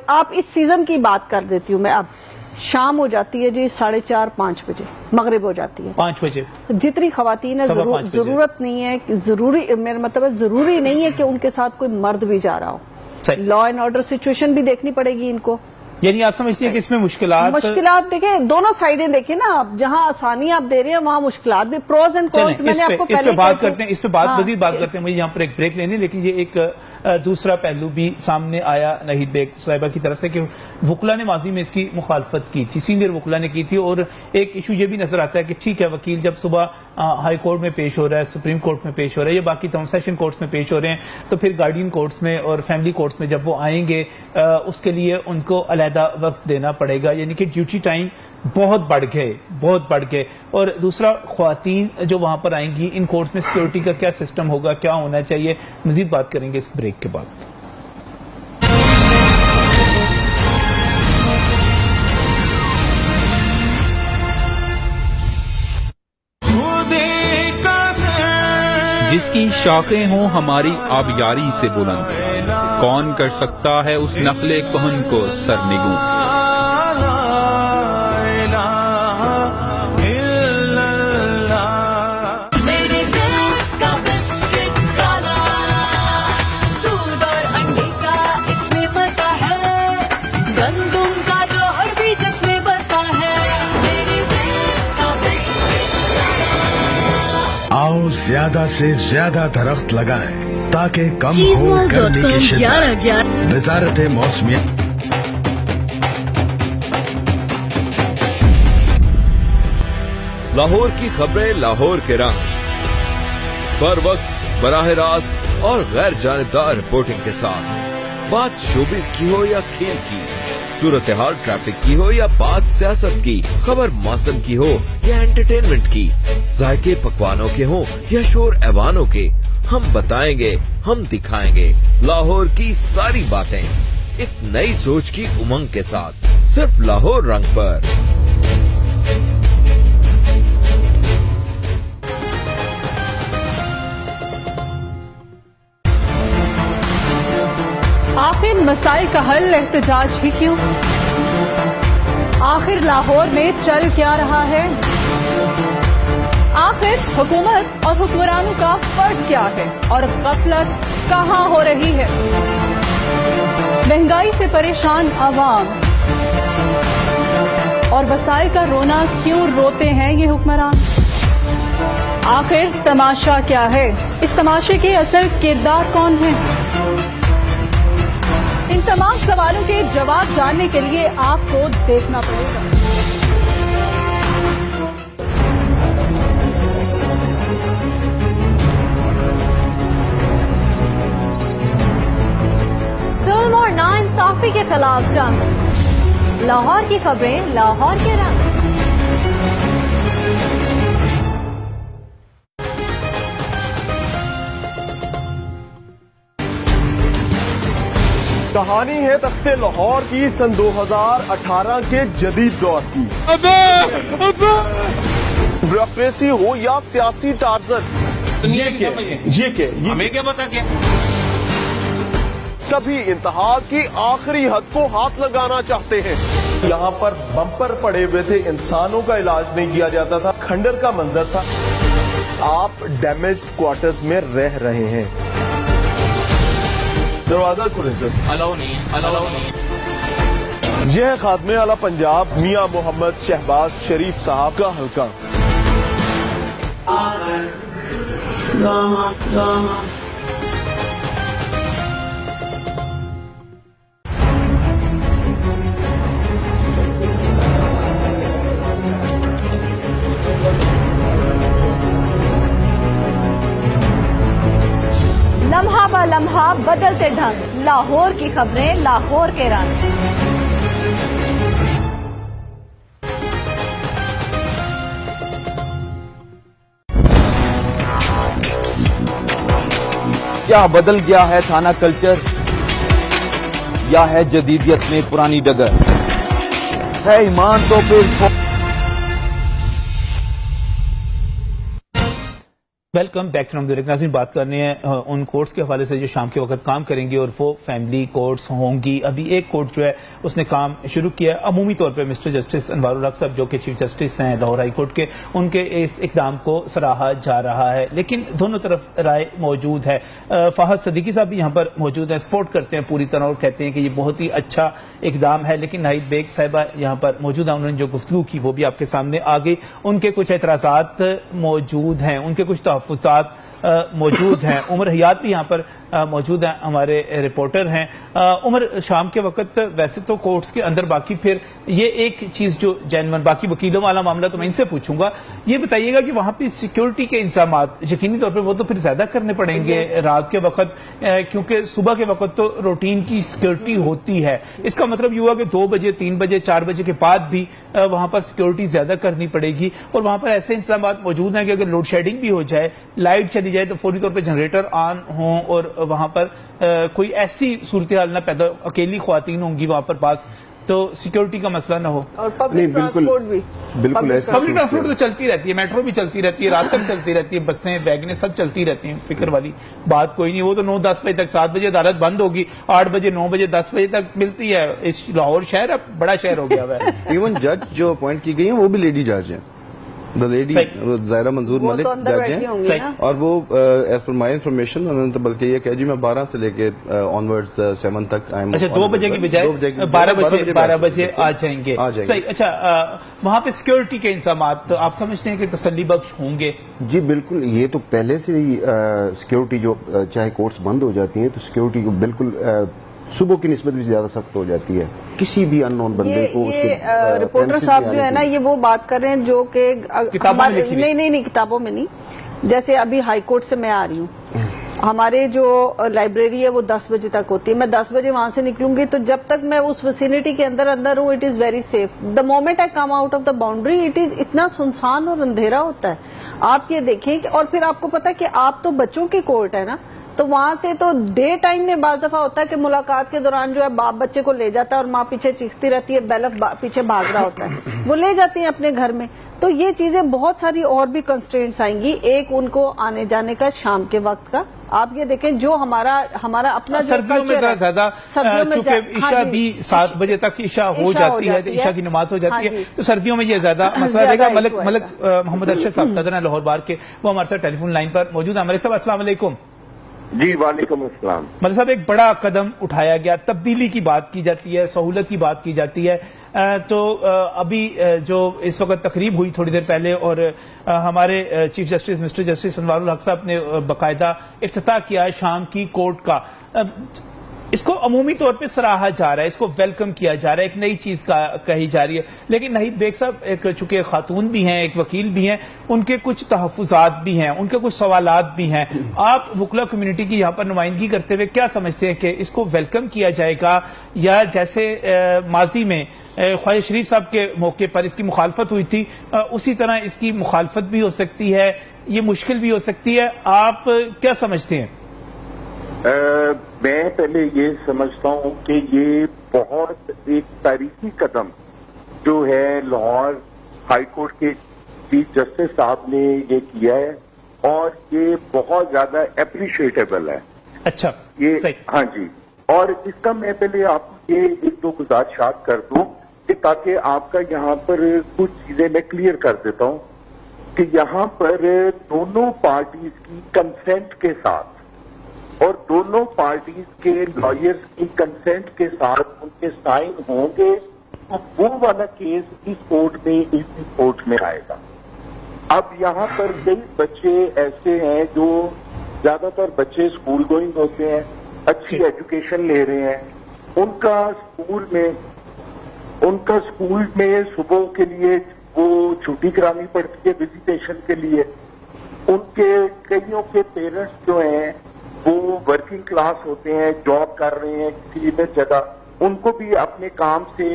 آپ اس سیزن کی بات کر دیتی ہوں میں. اب شام ہو جاتی ہے جی 4:30-5 بجے, مغرب ہو جاتی ہے 5 بجے. جتنی خواتین ہے ضرورت نہیں ہے, ضروری, میرا مطلب ہے ضروری نہیں ہے کہ ان کے ساتھ کوئی مرد بھی جا رہا ہو. لا اینڈ آرڈر سچویشن بھی دیکھنی پڑے گی ان کو. یعنی آپ سمجھتی ہیں کہ اس میں مشکلات دیکھیں, دونوں سائڈیں دیکھیں نا آپ, جہاں آسانی آپ دے رہے ہیں وہاں مشکلات بھی, پروز اینڈ کونس میں نے آپ کو پہلے بات کرتے ہیں, اس پہ مزید بات کرتے ہیں. مجھے یہاں پر ایک بریک لینی, لیکن یہ ایک دوسرا پہلو بھی سامنے آیا ناہید بیگ صاحبہ کی طرف سے کہ وکلا نے ماضی میں اس کی مخالفت کی تھی, سینئر وکلا نے کی تھی. اور ایک ایشو یہ بھی نظر آتا ہے کہ ٹھیک ہے وکیل جب صبح ہائی کورٹ میں پیش ہو رہا ہے, سپریم کورٹ میں پیش ہو رہا ہے, یا باقی تمام سیشن کورٹس میں پیش ہو رہے ہیں, تو پھر گارڈین کورٹس میں اور فیملی کورٹس میں جب وہ آئیں گے اس کے لیے ان کو علیحدہ وقت دینا پڑے گا. یعنی کہ ڈیوٹی ٹائم بہت بڑھ گئے. اور دوسرا, خواتین جو وہاں پر آئیں گی ان کورٹس میں سیکیورٹی کا کیا سسٹم ہوگا, کیا ہونا چاہیے, مزید بات کریں گے اس بریک کے بعد. جس کی شاخیں ہوں ہماری آبیاری سے بلند, کون کر سکتا ہے اس نخل کہن کو سرنگوں. آؤ زیادہ سے زیادہ درخت لگائیں تاکہ کم ہو گرمی کی شدت. وزارت موسمیات. لاہور کی خبریں, لاہور کے رنگ, بر وقت, براہ راست اور غیر جانبدار رپورٹنگ کے ساتھ. بات شوبز کی ہو یا کھیل کی, صورتحال ٹریفک کی ہو یا بات سیاست کی, خبر موسم کی ہو یا انٹرٹینمنٹ کی, ذائقے پکوانوں کے ہوں یا شور ایوانوں کے, ہم بتائیں گے, ہم دکھائیں گے لاہور کی ساری باتیں, ایک نئی سوچ کی امنگ کے ساتھ, صرف لاہور رنگ پر. آخر مسائل کا حل احتجاج ہی کیوں؟ آخر لاہور میں چل کیا رہا ہے؟ آخر حکومت اور حکمرانوں کا فرق کیا ہے اور غفلت کہاں ہو رہی ہے؟ مہنگائی سے پریشان عوام اور وسائل کا رونا کیوں روتے ہیں یہ حکمران؟ آخر تماشا کیا ہے؟ اس تماشے کے اصل کردار کون ہیں؟ ان تمام سوالوں کے جواب جاننے کے لیے آپ کو دیکھنا پڑے گا. ظلم اور ناانصافی کے خلاف جنگ, لاہور کی خبریں, لاہور کے رنگ. کہانی ہے تخت لاہور کی سن 2018 کے جدید دور کی. بیوروکریسی ہو یا سیاسی ٹارزن, یہ کیا پتا کیا, سبھی انتہا کی آخری حد کو ہاتھ لگانا چاہتے ہیں. یہاں پر بمپر پڑے ہوئے تھے, انسانوں کا علاج نہیں کیا جاتا تھا, کھنڈر کا منظر تھا. آپ ڈیمیجڈ کوارٹرز میں رہ رہے ہیں. دروازہ کھلے یہ ہے خادم اعلیٰ پنجاب میاں محمد شہباز شریف صاحب کا حلقہ. بدلتا لمحہ بدلتے ڈھنگ، لاہور کی خبریں لاہور کے رنگ۔ کیا بدل گیا ہے تھانہ کلچر یا ہے جدیدیت میں پرانی ڈگر؟ ہے ایمان تو پھر ویلکم بیک فرام دی ناظرین، بات کرنے ہیں ان کورٹس کے حوالے سے جو شام کے وقت کام کریں گے، اور وہ فیملی کورٹس ہوں گی۔ ابھی ایک کورٹ جو ہے اس نے کام شروع کیا ہے، عمومی طور پہ مسٹر جسٹس انوار الحق صاحب جو کہ چیف جسٹس ہیں لاہور ہائی کورٹ کے، ان کے اس اقدام کو سراہا جا رہا ہے، لیکن دونوں طرف رائے موجود ہے۔ فہد صدیقی صاحب بھی یہاں پر موجود ہیں، سپورٹ کرتے ہیں پوری طرح اور کہتے ہیں کہ یہ بہت ہی اچھا اقدام ہے، لیکن ناہید بیگ صاحبہ یہاں پر موجود ہیں، انہوں نے جو گفتگو کی وہ بھی آپ کے سامنے آ گئی۔ ان کے کچھ اعتراضات موجود ہیں، ان کے کچھ تحفظات موجود ہیں۔ عمر حیات بھی یہاں پر موجود ہیں، ہمارے رپورٹر ہیں۔ عمر، شام کے وقت ویسے تو کورٹس کے اندر باقی پھر یہ ایک چیز جو جینون، باقی وکیلوں والا معاملہ تو میں ان سے پوچھوں گا، یہ بتائیے گا کہ وہاں پہ سیکیورٹی کے انتظامات یقینی طور پہ وہ تو پھر زیادہ کرنے پڑیں گے رات کے وقت، کیونکہ صبح کے وقت تو روٹین کی سیکیورٹی ہوتی ہے۔ اس کا مطلب یہ ہوا کہ 2 بجے 3 بجے 4 بجے کے بعد بھی وہاں پر سیکیورٹی زیادہ کرنی پڑے گی، اور وہاں پر ایسے انتظامات موجود ہیں کہ اگر لوڈ شیڈنگ بھی ہو جائے، لائٹ چلی جائے تو فوری طور پہ جنریٹر آن ہوں، اور وہاں پر کوئی ایسی صورتحال نہ پیدا، اکیلی خواتین ہوں گی وہاں پر پاس، تو سیکیورٹی کا مسئلہ نہ ہو۔ اور پبلک ٹرانسپورٹ بھی، بالکل پبلک ٹرانسپورٹ تو چلتی رہتی ہے، میٹرو بھی چلتی رہتی ہے، رات تک چلتی رہتی ہے، بسیں ویگنیں سب چلتی رہتی ہیں، فکر والی بات کوئی نہیں۔ وہ تو 9-10 بجے تک، 7 بجے عدالت بند ہوگی، 8 بجے 9 بجے 10 بجے تک ملتی ہے۔ اس لاہور شہر اب بڑا شہر ہو گیا ہے۔ ایون جج جو اپوائنٹ کی گئی ہیں وہ بھی لیڈی جج ہیں، لیڈی زائرہ منظور ملک جج ہیں، اور وہ ایز پر مائی انفارمیشن انہوں نے تو بلکہ یہ کہا جی میں 12 سے لے کے آنورڈز 7 تک آئیں، اچھا 2 بجے کی بجائے 12 بجے آ جائیں گے۔ صحیح۔ اچھا وہاں پہ سیکیورٹی کے انتظامات آپ سمجھتے ہیں کہ تسلی بخش ہوں گے؟ جی بالکل، یہ تو پہلے سے ہی سیکیورٹی جو چاہے کورٹس بند ہو جاتی ہیں تو سیکیورٹی کو بالکل صبح کی نسبت بھی زیادہ سخت ہو جاتی ہے، کسی بھی ان نون بندے کو اس کے رپورٹر صاحب جو ہے نا یہ وہ بات کر رہے ہیں جو کہ نہیں کتابوں میں نہیں، جیسے ابھی ہائی کورٹ سے میں آ رہی ہوں، ہمارے جو لائبریری ہے وہ 10 بجے تک ہوتی ہے، میں 10 بجے وہاں سے نکلوں گی تو جب تک میں اس ویسینٹی کے اندر ہوں it is very safe. The moment I come out of the boundary it is اتنا سنسان اور اندھیرا ہوتا ہے، آپ یہ دیکھیں۔ اور پھر آپ کو پتا کہ آپ تو بچوں کی کورٹ ہے نا، تو وہاں سے تو ڈے ٹائم میں بعض دفعہ ہوتا ہے کہ ملاقات کے دوران جو ہے باپ بچے کو لے جاتا ہے اور ماں پیچھے چیختی رہتی ہے، بیلف پیچھے بھاگ رہا ہوتا ہے، وہ لے جاتی ہیں اپنے گھر میں۔ تو یہ چیزیں بہت ساری اور بھی کنسٹرینٹس آئیں گی، ایک ان کو آنے جانے کا شام کے وقت کا، آپ یہ دیکھیں جو ہمارا اپنا سردیوں میں زیادہ چونکہ عشاء بھی 7 بجے تک عشاء ہو جاتی ہے، عشاء کی نماز ہو جاتی ہے، تو سردیوں میں یہ زیادہ مسئلہ رہے گا۔ ملک محمد ارشد صاحب صدر ہیں لاہور بار کے، وہ ہمارے ساتھ ٹیلی فون لائن پر موجود ہیں۔ ملک صاحب السلام علیکم۔ جی وعلیکم السلام۔ ملک صاحب ایک بڑا قدم اٹھایا گیا، تبدیلی کی بات کی جاتی ہے، سہولت کی بات کی جاتی ہے، تو ابھی جو اس وقت تقریب ہوئی تھوڑی دیر پہلے، اور ہمارے چیف جسٹس مسٹر جسٹس انوار الحق صاحب نے باقاعدہ افتتاح کیا ہے شام کی کورٹ کا، اس کو عمومی طور پہ سراہا جا رہا ہے، اس کو ویلکم کیا جا رہا ہے، ایک نئی چیز کہی جا رہی ہے، لیکن ناہید بیگ صاحب ایک چونکہ خاتون بھی ہیں، ایک وکیل بھی ہیں، ان کے کچھ تحفظات بھی ہیں، ان کے کچھ سوالات بھی ہیں۔ آپ وکلا کمیونٹی کی یہاں پر نمائندگی کرتے ہوئے کیا سمجھتے ہیں کہ اس کو ویلکم کیا جائے گا، یا جیسے ماضی میں خواجہ شریف صاحب کے موقع پر اس کی مخالفت ہوئی تھی اسی طرح اس کی مخالفت بھی ہو سکتی ہے، یہ مشکل بھی ہو سکتی ہے، آپ کیا سمجھتے ہیں؟ میں پہلے یہ سمجھتا ہوں کہ یہ بہت ایک تاریخی قدم جو ہے لاہور ہائی کورٹ کے چیف جسٹس صاحب نے یہ کیا ہے، اور یہ بہت زیادہ اپریشیٹیبل ہے۔ اچھا یہ ہاں جی، اور اس کا میں پہلے آپ کو یہ 1-2 گزارشات کر دوں کہ تاکہ آپ کا یہاں پر کچھ چیزیں میں کلیئر کر دیتا ہوں کہ یہاں پر دونوں پارٹیز کی کنسنٹ کے ساتھ اور دونوں پارٹیز کے لائرز کی کنسنٹ کے ساتھ ان کے سائن ہوں گے تو وہ والا کیس اس کورٹ میں اسی کورٹ میں آئے گا۔ اب یہاں پر کئی بچے ایسے ہیں جو زیادہ تر بچے اسکول گوئنگ ہوتے ہیں، اچھی ایجوکیشن لے رہے ہیں، ان کا اسکول میں صبح کے لیے وہ چھٹی کرانی پڑتی ہے وزیٹیشن کے لیے، ان کے کئیوں کے پیرنٹس جو ہیں وہ ورکنگ کلاس ہوتے ہیں, جاب کر رہے ہیں کسی بھی جگہ, ان کو بھی اپنے کام سے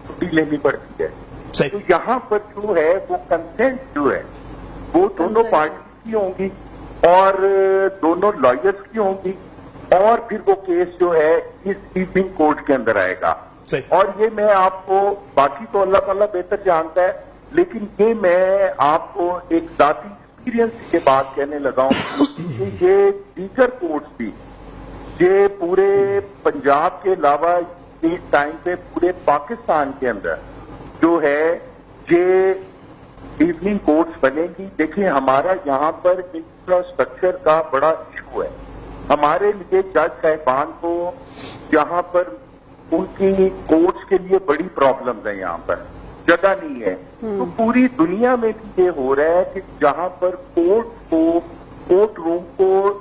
چھٹی لینی پڑتی ہے. تو یہاں پر جو ہے وہ کنسنٹ جو ہے وہ دونوں پارٹی کی ہوں گی اور دونوں لائرز کی ہوں گی, اور پھر وہ کیس جو ہے اس ایوننگ کورٹ کے اندر آئے گا. اور یہ میں آپ کو, باقی تو اللہ تعالیٰ بہتر جانتا ہے, لیکن یہ میں آپ کو ایک ذاتی ایکسپیرینس کے بات کہنے لگا ہوں کہ یہ دیگر کورٹس بھی یہ پورے پنجاب کے علاوہ ایک ٹائم پہ پورے پاکستان کے اندر جو ہے یہ ایوننگ کورٹس بنے گی. دیکھیں ہمارا یہاں پر انفراسٹرکچر کا بڑا ایشو ہے. ہمارے لیے جج صاحبان کو یہاں پر ان کی کورٹس کے لیے بڑی پرابلمز ہیں, یہاں پر جگہ نہیں ہے. تو پوری دنیا میں بھی یہ ہو رہا ہے کہ جہاں پر کورٹ روم کو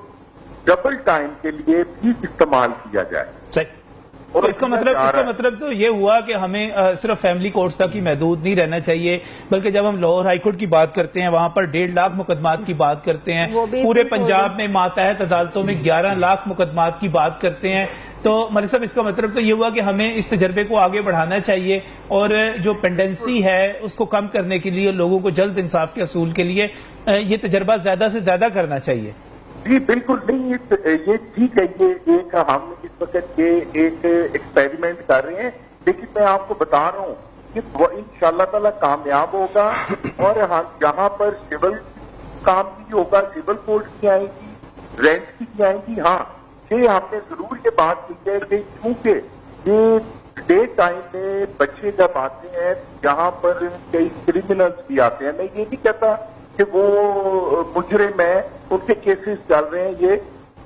ڈبل ٹائم کے لیے بھی استعمال کیا جائے. اور اس کا مطلب تو یہ ہوا کہ ہمیں صرف فیملی کورٹس تک ہی محدود نہیں رہنا چاہیے, بلکہ جب ہم لاہور ہائی کورٹ کی بات کرتے ہیں وہاں پر 1.5 لاکھ مقدمات کی بات کرتے ہیں, پورے پنجاب میں ماتحت عدالتوں میں 11 لاکھ مقدمات کی بات کرتے ہیں. تو ملک صاحب اس کا مطلب تو یہ ہوا کہ ہمیں اس تجربے کو آگے بڑھانا چاہیے اور جو پینڈنسی ہے اس کو کم کرنے کے لیے, لوگوں کو جلد انصاف کے حصول کے لیے یہ تجربہ زیادہ سے زیادہ کرنا چاہیے. جی بالکل نہیں, یہ ٹھیک ہے, یہ ایک ہم اس وقت یہ ایک ایکسپیریمنٹ کر رہے ہیں, لیکن میں آپ کو بتا رہا ہوں کہ وہ انشاءاللہ تعالی کامیاب ہوگا. اور یہاں پر سول کام بھی ہوگا, سول کورٹ کی آئیں گی, رینٹ کی آئیں گی. ہاں یہ ہم نے ضرور یہ بات کی ہے کہ کیونکہ یہ ڈے ٹائم میں بچے جب آتے ہیں یہاں پر کئی کریمنلز بھی آتے ہیں. میں یہ نہیں کہتا کہ وہ مجرم ہیں, ان کے کیسز چل رہے ہیں.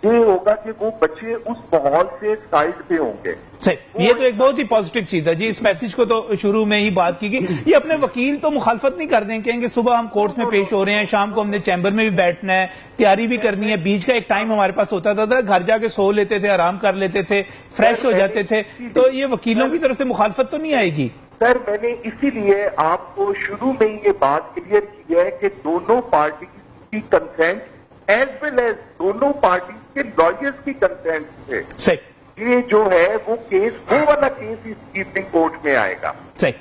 یہ ہوگا کہ وہ بچے اس ماحول سے سائڈ پہ ہوں گے. یہ تو ایک بہت ہی پازیٹیو چیز ہے جی. اس میسج کو تو شروع میں ہی بات کی گئی. یہ اپنے وکیل تو مخالفت نہیں کر دیں, کہیں گے صبح ہم کورٹس میں پیش ہو رہے ہیں, شام کو ہم نے چیمبر میں بھی بیٹھنا ہے, تیاری بھی کرنی ہے, بیچ کا ایک ٹائم ہمارے پاس ہوتا تھا, گھر جا کے سو لیتے تھے, آرام کر لیتے تھے, فریش ہو جاتے تھے. تو یہ وکیلوں کی طرف سے مخالفت تو نہیں آئے گی. سر میں نے اسی لیے آپ کو شروع میں یہ بات کلیئر کی ہے کہ دونوں پارٹی کی کنسنٹ ایز ویل ایز دونوں پارٹی کے لائرز کی کنسنٹ سے یہ جو ہے وہ کیس, وہ والا کیس اس ایوننگ کورٹ میں آئے گا. صحیح,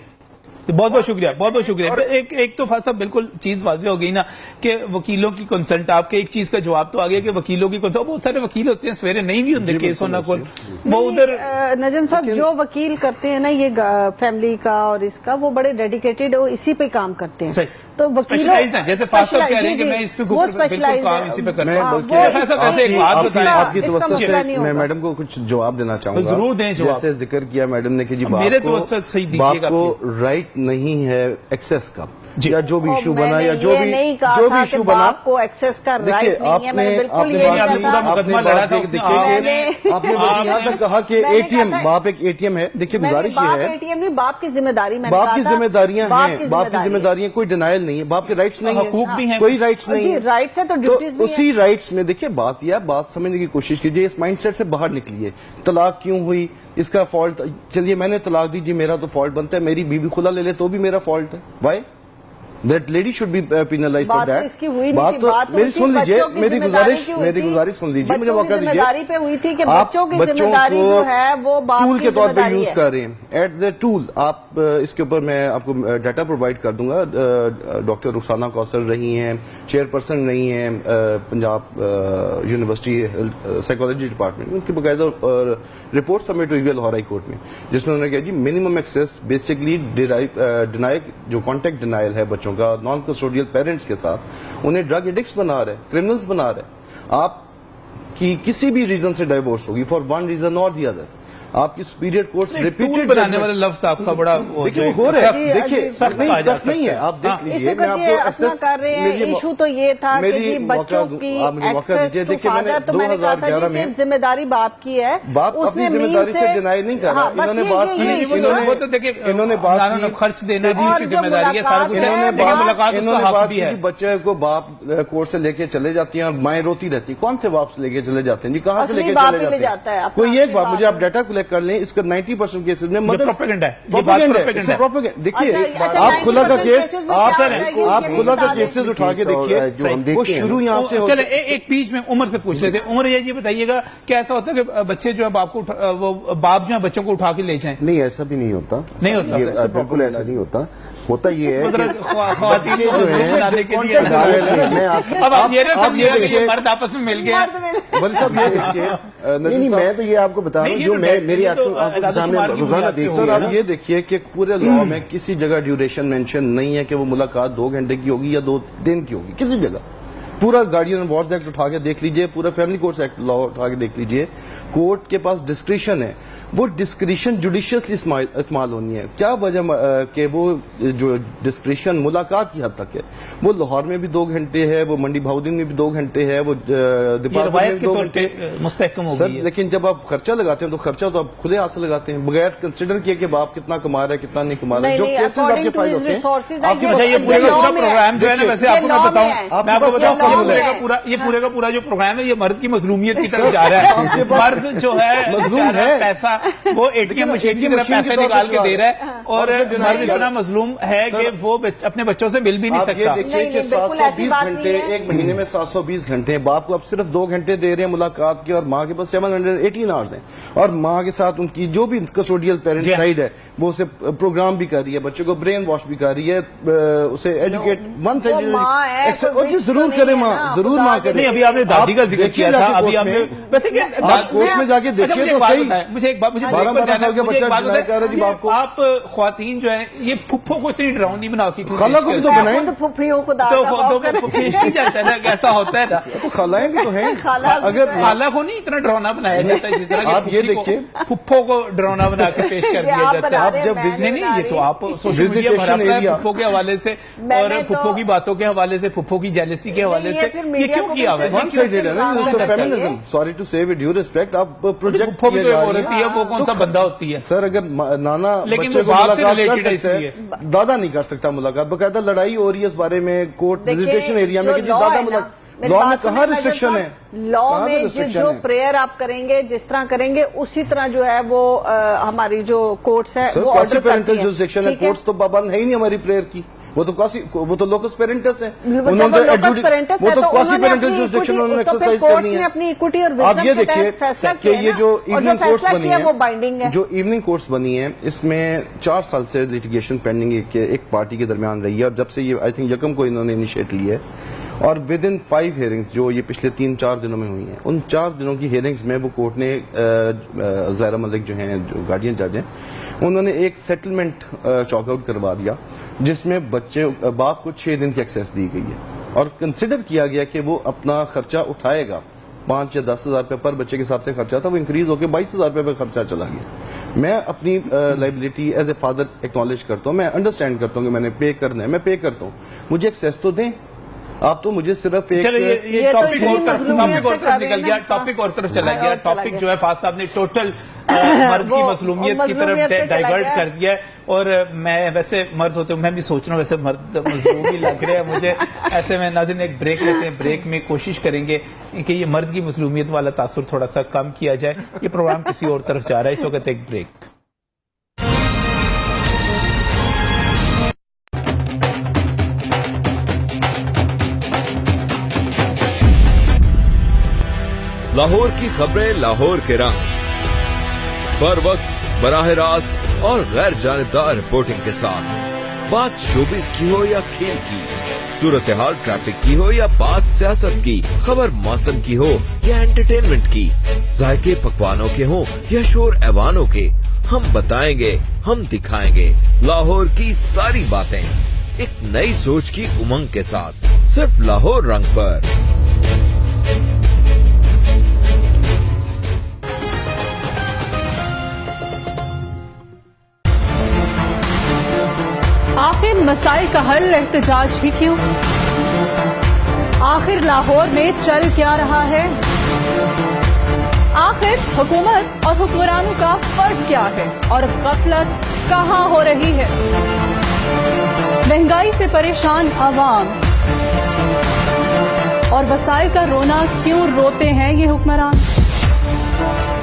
بہت بہت شکریہ, بہت بہت شکریہ. ایک تو صاحب بالکل چیز واضح ہو گئی نا کہ وکیلوں کی کنسنٹ, آپ کے ایک چیز کا جواب تو آ گیا کہ وکیلوں کی کنسنٹ. بہت سارے وکیل ہوتے ہیں سویرے نہیں بھی ہوتے کیس ہونا کول, وہ ادھر نجم صاحب جو وکیل کرتے ہیں نا یہ فیملی کا اور اس کا, وہ بڑے ڈیڈیکیٹڈ اسی پہ کام کرتے ہیں. تو وکیلوں جیسے فاسٹ کہہ رہے ہیں کہ میں اس پہ بالکل کام اسی پہ کرتا ہوں. ایک بات بتائیں, آپ کی توسط سے میں میڈم کو کچھ جواب دینا چاہوں گا. ضرور دیں جواب. جیسے ذکر کیا میڈم نے کہ جی میرے توسط سے باپ کو رائٹ نہیں ہے ایکسس کا, یا جو بھی ایشو بنا یا جو بھی ایشو بنا کو ایکسس کا رائٹ نہیں ہے. میں نے بالکل یہ آپ نے یہاں تک کہا کہ اے ٹی ایم, باپ ایک اے ٹی ایم ہے. دیکھیے گزارش یہ ہے, اے ٹی ایم نہیں, باپ کی ذمہ داری, باپ کی ذمہ داریاں ہیں, باپ کی ذمہ داریاں کوئی ڈینائل نہیں ہے, باپ کے رائٹس نہیں ہیں, حقوق بھی ہیں, کوئی رائٹس نہیں ہے. رائٹس ہے تو ڈیوٹیز بھی ہیں. اسی رائٹس میں دیکھیے بات یہ ہے, بات سمجھنے کی کوشش کیجیے, اس مائنڈ سیٹ سے باہر نکلیے. طلاق کیوں ہوئی, اس کا فالٹ, چلیے میں نے طلاق دی جی میرا تو فالٹ بنتا ہے, میری بیوی خلا لے لے تو بھی میرا فالٹ ہے. Why that lady should be penalized for that. بات تو میری سن لیجئے, میری گزارش سن لیجئے, مجھے موقع دیجئے. آپ بچوں کو ٹول کے طور پہ یوز کر رہے ہیں, ایٹ دا ٹول. آپ اس کے اوپر میں آپ کو ڈیٹا پرووائڈ کر دوں گا. ڈاکٹر رخسانہ کوثر رہی ہیں, چیئرپرسن رہی ہیں پنجاب یونیورسٹی سائیکالوجی ڈپارٹمنٹ, ان کی باقاعدہ رپورٹ سبمٹ ہوئی ہے لاہور ہائی کورٹ میں, جس میں انہوں نے کہا جی منیمم ایکسیس بیسکلی ڈینائی, جو کانٹیکٹ ڈینائل ہے بچوں کا نان کسٹوڈیل پیرنٹس کے ساتھ, انہیں ڈرگ ایڈکٹس بنا رہے, کرمنلز بنا رہے. آپ کی کسی بھی ریزن سے ڈائیورس ہوگی, فار ون ریزن اور دی ادر, آپ کی سپیریئر کورس ریپیٹڈ بنانے والے لفظ آپ کا بڑا ہو رہا ہے. دیکھیے سخت نہیں ہے, آپ دیکھ لیجئے. میں آپ کو ایسا کر رہے ہیں, ایشو تو یہ تھا کہ جی بچوں کی ایکسس ٹو فادر, تو میں نے کہا تھا جی ذمہ داری باپ کی ہے, باپ اپنی ذمہ داری سے ڈینائی نہیں کر رہا. انہوں نے بات کی, انہوں نے بات کی خرچ دینا جی اس کی ذمہ داری ہے, سارا کچھ ہے, انہوں نے بات کی بچے کو باپ کورٹ سے لے کے چلے جاتی ہیں اور مائیں روتی رہتی. کون سے باپ سے لے کے چلے جاتے ہیں جی, کہاں سے لے کے چلے جاتے ہیں؟ کوئی ایک بات مجھے آپ ڈیٹا مطالعہ کر لیں, اس کا 90% کیسز میں مدر پروپیگنڈا ہے. دیکھیے آپ کھلا کا کیس, آپ کھلا کا کیسز اٹھا کے دیکھیے, وہ شروع یہاں سے. چلے ایک بیچ میں عمر سے پوچھ لیتے ہیں. عمر یہ بتائیے گا کہ ایسا ہوتا ہے کہ بچے جو ہے باپ جو ہے بچوں کو اٹھا کے لے جائیں؟ نہیں, ایسا بھی نہیں ہوتا, نہیں ہوتا, بالکل ایسا نہیں ہوتا. ہوتا یہ ہے خواتین جو ہے اب آپ یہ مرد آپس میں مل گئے. نہیں, میں تو یہ آپ کو بتا رہا ہوں جو میری آپ کے سامنے روزانہ دیکھ سر. آپ یہ دیکھیے کہ پورے لا میں کسی جگہ ڈیوریشن مینشن نہیں ہے کہ وہ ملاقات 2 گھنٹے کی ہوگی یا 2 دن کی ہوگی, کسی جگہ. پورا گارڈین اینڈ وارڈز ایکٹ اٹھا کے دیکھ لیجئے, پورا فیملی کورٹس ایکٹ لا اٹھا کے دیکھ لیجئے, کورٹ کے پاس ڈسکریشن ہے. وہ ڈسکریشن جوڈیشیسلی استعمال ہونی ہے. کیا وجہ کہ وہ جو ڈسکریشن ملاقات کی حد تک ہے, وہ لاہور میں بھی 2 گھنٹے ہے, وہ منڈی بہاؤدین میں بھی 2 گھنٹے ہے, وہ ڈپارٹمنٹ میں بھی 2 گھنٹے مستحکم ہو گئی ہے. لیکن جب آپ خرچہ لگاتے ہیں تو خرچہ تو آپ کھلے ہاتھ سے لگاتے ہیں, بغیر کنسیڈر کیے کہ باپ کتنا کما رہا ہے کتنا نہیں کما رہا ہے. جو کیسز آپ کے فائل ہوتے ہیں, آپ کے یہ پورا پروگرام جو ہے نا, ویسے آپ کو میں بتاؤں, یہ پورے کا پورا جو پروگرام ہے یہ مرد کی مظلومیت کی طرف جا رہا ہے. مرد جو ہے پیسہ وہ ATM مشین کی طرف پیسے نکال کے دے رہا ہے, اور مرد اتنا مظلوم ہے کہ وہ اپنے بچوں سے مل بھی نہیں سکتا. آپ یہ دیکھیے کہ 720 گھنٹے ایک مہینے میں 720 گھنٹے, باپ کو اب صرف 2 گھنٹے دے رہے ہیں ملاقات کے, اور ماں کے پاس 718 آورز ہیں, اور ماں کے ساتھ ان کی جو بھی کسٹوڈیل پیرنٹ سائڈ ہے وہ اسے پروگرام بھی کر رہی ہے, بچوں کو برین واش بھی کر رہی ہے, اسے ایجوکیٹ ون سائڈ ضرور کرے ماں, ضرور ماں کرے. نہیں, ابھی آپ نے دادی کا ذکر کیا تھا, ابھی آپ نے ویسے کہ کورس میں جا کے دیکھیے تو صحیح. مجھے ایک بات, 12 سال کا بچہ, آپ خواتین جو ہیں یہ پھپھوں کو اتنی ڈراؤنی بنا کے خالہ کو بھی تو بنائیں, تو پیش کی جاتا ہے نا, ایسا ہوتا ہے نا, تو خالائیں بھی تو ہیں. اگر خالہ کو نہیں اتنا ڈراؤنا بنایا جاتا ہے جس طرح آپ یہ دیکھیے پھپھوں کو ڈراؤنا بنا کے پیش کر دیا جاتا ہے. آپ جب نہیں, یہ تو آپ سوشل میڈیا بھرا ہے پھپھوں کے حوالے سے, اور پھپھوں کی باتوں کے حوالے سے, پھپھوں کی جیلسی کے حوالے سے, یہ کیوں کیا ہوا ہے؟ ون سائیڈڈ ہے نا, فیمنزم. سوری ٹو سے ود ڈیو ریسپیکٹ, آپ پروجیکٹ پھپھوں کی عورت ہوتی ہے, وہ کون سا بندہ ہوتی ہے سر؟ اگر نانا بچے کو ملاقات کر سکتا ہے, دادا نہیں کر سکتا ملاقات. باقاعدہ لڑائی ہو رہی ہے اس بارے میں کورٹ وزیٹیشن ایریا میں کہ دادا ملاقات. لا میں کہاں ریسٹرکشن ہے؟ لا میں جو پریئر آپ کریں گے, جس طرح کریں گے اسی طرح جو ہے وہ ہماری جو کورٹس ہے وہ آرڈر کرتی ہیں. جوریسڈکشن ہے, کورٹس تو پابند ہے ہی نہیں ہماری پریئر کی, وہ تو لوکس پیرنٹس ہیں, انہوں نے وہ تو کواسی پیرنٹل جوریسڈکشن انہوں نے ایکسرسائز کرنی ہے. اپنی ایکوٹی اور آپ یہ دیکھیے کہ یہ جو ایوننگ کورٹس بنی ہیں, جو ایوننگ کورٹس بنی ہیں, اس میں 4 سال سے لیٹیگیشن پینڈنگ ایک پارٹی کے درمیان رہی ہے, اور جب سے یہ آئی تھنک یکم کو انہوں نے انیشیٹ لی ہے, اور ود ان 5 ہیئرنگز جو یہ پچھلے 3-4 دنوں میں ہوئی ہیں, ان 4 دنوں کی ہیئرنگز میں وہ کورٹ نے زائرہ ملک جو ہیں جو گارڈین جج ہیں, انہوں نے ایک سیٹلمنٹ چاک آؤٹ کروا دیا جس میں باپ کو 6 دن کی ایکسیس دی گئی ہے, اور کنسیڈر کیا گیا کہ وہ اپنا خرچہ اٹھائے گا. 5 یا 10 ہزار روپے پر بچے کے حساب سے خرچہ تھا, وہ انکریز ہو کے 22 ہزار روپے پر خرچہ چلا گیا. میں اپنی liability as a father acknowledge کرتا ہوں, میں انڈرسٹینڈ کرتا ہوں کہ میں نے پے کرنا ہے, میں پے کرتا ہوں, مجھے ایکسیس تو دیں. آپ تو مجھے صرف ایک ٹاپک اور طرف نکل گیا, ٹاپک اور طرف چلا گیا. ٹاپک جو ہے فاض صاحب نے ٹوٹل مرد کی مظلومیت کی طرف ڈائیورٹ کر دیا ہے, اور میں ویسے مرد ہوتے ہوں میں بھی سوچ رہا ہوں ویسے مرد مظلوم ہی لگ رہے ہیں مجھے. ایسے میں ناظرین ایک بریک لیتے ہیں, بریک میں کوشش کریں گے کہ یہ مرد کی مظلومیت والا تاثر تھوڑا سا کم کیا جائے. یہ پروگرام کسی اور طرف جا رہا ہے, اس وقت ایک بریک. لاہور کی خبریں, لاہور کے رنگ, بر وقت, براہ راست اور غیر جانبدار رپورٹنگ کے ساتھ. بات شوبز کی ہو یا کھیل کی, صورتحال ٹریفک کی ہو یا بات سیاست کی, خبر موسم کی ہو یا انٹرٹینمنٹ کی, ذائقے پکوانوں کے ہوں یا شور ایوانوں کے, ہم بتائیں گے, ہم دکھائیں گے لاہور کی ساری باتیں, ایک نئی سوچ کی امنگ کے ساتھ, صرف لاہور رنگ پر. آخر مسائل کا حل احتجاج ہی کیوں؟ آخر لاہور میں چل کیا رہا ہے؟ آخر حکومت اور حکمرانوں کا فرق کیا ہے اور غفلت کہاں ہو رہی ہے؟ مہنگائی سے پریشان عوام اور وسائل کا رونا کیوں روتے ہیں یہ حکمران؟